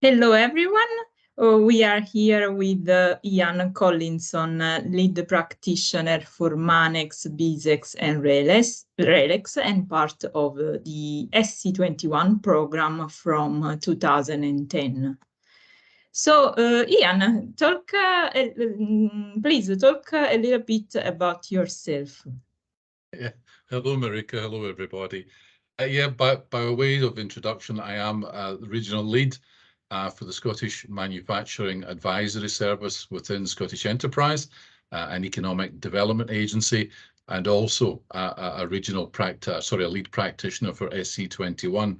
Hello, everyone. We are here with Ian Collinson, lead practitioner for ManEx, BusEx, and RelEx, and part of the SC21 program from 2010. So, Ian, please talk a little bit about yourself. Yeah. Hello, Marika. Hello, everybody. By way of introduction, I am the regional lead for the Scottish Manufacturing Advisory Service within Scottish Enterprise, an economic development agency, and also a lead practitioner for SC21.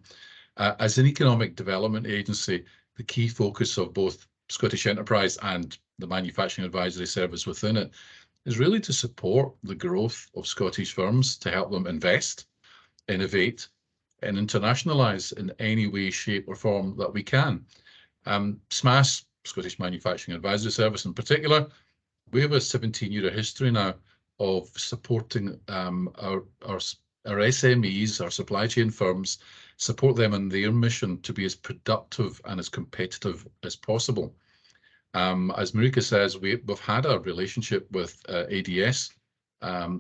As an economic development agency, the key focus of both Scottish Enterprise and the Manufacturing Advisory Service within it is really to support the growth of Scottish firms, to help them invest, innovate, and internationalise in any way, shape or form that we can. SMAS, Scottish Manufacturing Advisory Service in particular, we have a 17-year history now of supporting our SMEs, our supply chain firms, support them in their mission to be as productive and as competitive as possible. As Marika says, we've had a relationship with ADS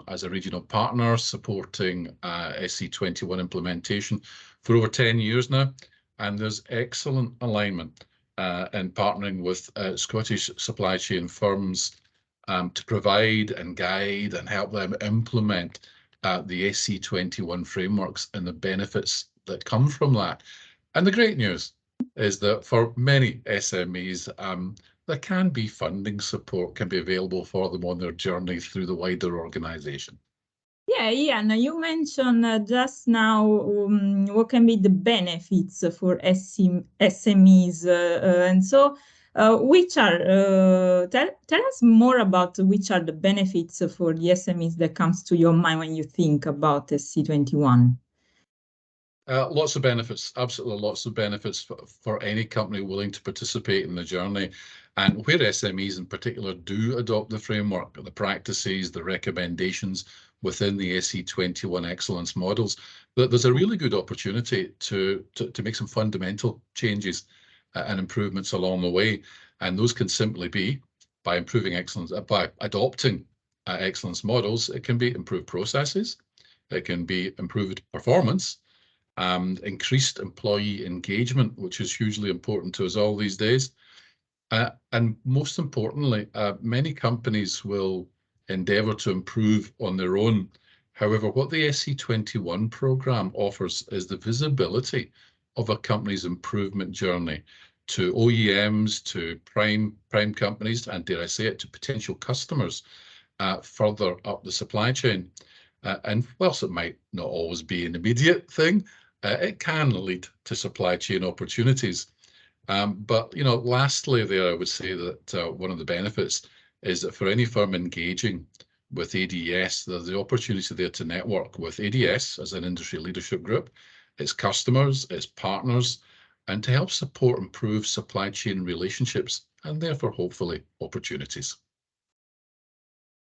as a regional partner supporting SC21 implementation for over 10 years now, and there's excellent alignment in partnering with Scottish supply chain firms to provide and guide and help them implement the SC21 frameworks and the benefits that come from that. And the great news is that for many SMEs, there can be funding support can be available for them on their journey through the wider organisation. Yeah, Ian, you mentioned just now what can be the benefits for SMEs, and so which are tell us more about which are the benefits for the SMEs that comes to your mind when you think about SC21. Lots of benefits, absolutely lots of benefits for any company willing to participate in the journey. And where SMEs in particular do adopt the framework, the practices, the recommendations within the SC21 excellence models, there's a really good opportunity to make some fundamental changes and improvements along the way. And those can simply be by improving excellence, by adopting excellence models. It can be improved processes, it can be improved performance, increased employee engagement, which is hugely important to us all these days. And most importantly, many companies will endeavour to improve on their own. However, what the SC21 programme offers is the visibility of a company's improvement journey to OEMs, to prime companies, and dare I say it, to potential customers further up the supply chain. And whilst it might not always be an immediate thing, it can lead to supply chain opportunities. But, you know, lastly there, I would say that one of the benefits is that for any firm engaging with ADS, there's the opportunity there to network with ADS as an industry leadership group, its customers, its partners, and to help support improve supply chain relationships and therefore hopefully opportunities.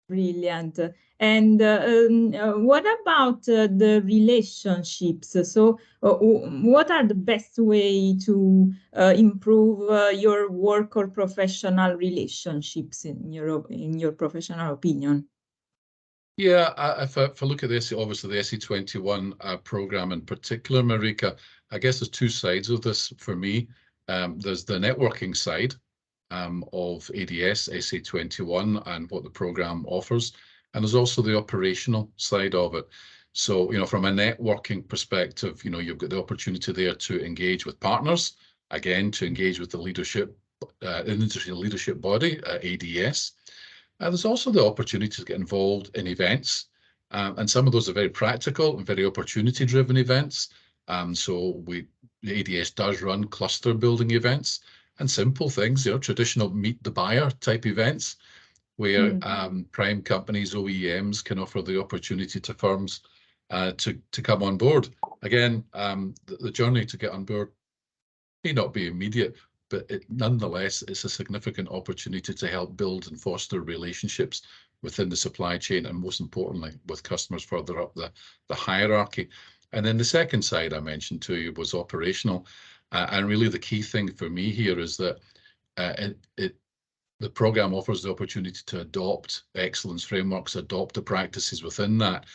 Brilliant. And what about the relationships? So what are the best way to improve your work or professional relationships in your professional opinion? Yeah, if I look at this, obviously the SC21 program in particular, Marika, I guess there's two sides of this for me. There's the networking side of ADS, SC21 and what the program offers. And there's also the operational side of it. So, you know, from a networking perspective, you know, you've got the opportunity there to engage with partners, again, to engage with the leadership, industry leadership body, ADS. There's also the opportunity to get involved in events. And some of those are very practical and very opportunity-driven events. So the ADS does run cluster building events and simple things, you know, traditional meet the buyer type events where prime companies, OEMs can offer the opportunity to firms to come on board. Again, the journey to get on board may not be immediate, but nonetheless, it's a significant opportunity to help build and foster relationships within the supply chain and most importantly, with customers further up the hierarchy. And then the second side I mentioned to you was operational. And really the key thing for me here is that the program offers the opportunity to adopt excellence frameworks, adopt the practices within that.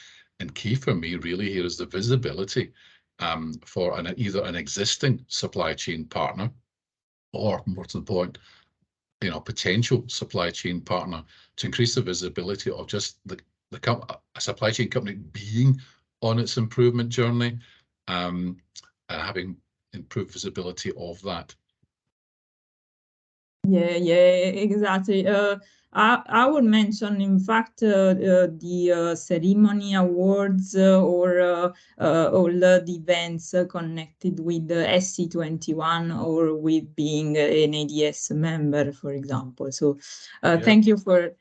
And key for me really here is the visibility for either an existing supply chain partner or, more to the point, potential supply chain partner, to increase the visibility of just a supply chain company being on its improvement journey, having improved visibility of that. Yeah, exactly. I would mention, in fact, the ceremony awards or all the events connected with the SC21 or with being an ADS member, for example. So thank you for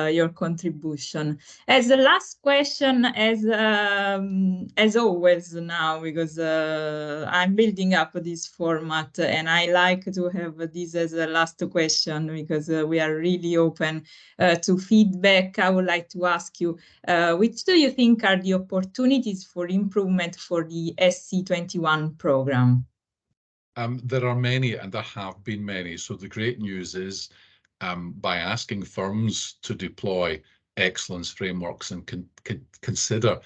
your contribution. As the last question, as always now, because I'm building up this format and I like to have this as a last question because we are really open to feedback. I would like to ask you, which do you think are the opportunities for improvement for the SC21 program? There are many, and there have been many. So the great news is, by asking firms to deploy excellence frameworks and consider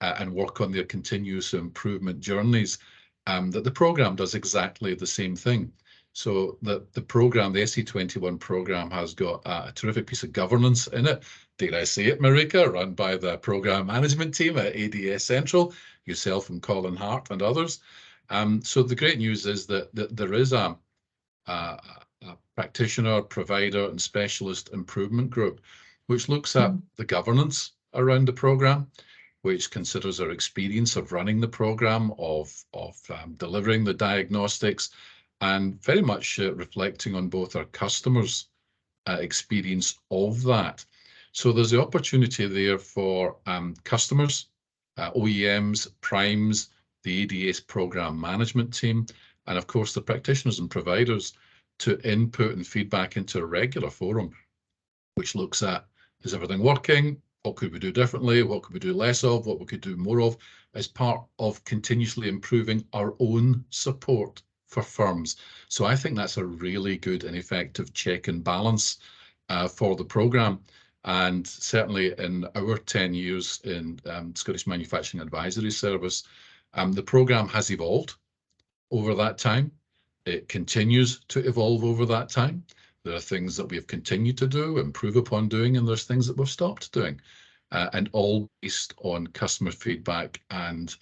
and work on their continuous improvement journeys, that the program does exactly the same thing. So the program, the SC21 program, has got a terrific piece of governance in it. Dare I say it, Marika, run by the program management team at ADS Central, yourself and Colin Hart and others. So the great news is that there is a practitioner, provider, and specialist improvement group, which looks at the governance around the program, which considers our experience of running the program, of delivering the diagnostics, and very much reflecting on both our customers' experience of that. So there's the opportunity there for customers, OEMs, primes, the ADS program management team, and of course the practitioners and providers to input and feedback into a regular forum, which looks at, is everything working? What could we do differently? What could we do less of? What we could do more of, as part of continuously improving our own support for firms. So I think that's a really good and effective check and balance for the program. And certainly in our 10 years in Scottish Manufacturing Advisory Service, the program has evolved over that time. It continues to evolve over that time. There are things that we have continued to do, improve upon doing, and there's things that we've stopped doing, and all based on customer feedback and,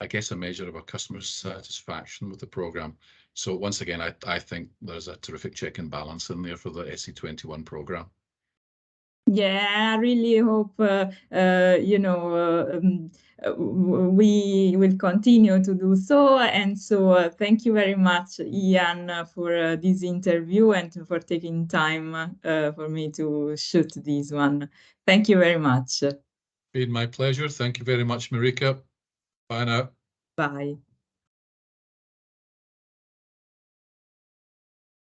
I guess, a measure of our customer satisfaction with the program. So once again, I think there's a terrific check and balance in there for the SC21 program. Yeah, I really hope, we will continue to do so. And so thank you very much, Ian, for this interview and for taking time for me to shoot this one. Thank you very much. Been my pleasure. Thank you very much, Marika. Bye now. Bye.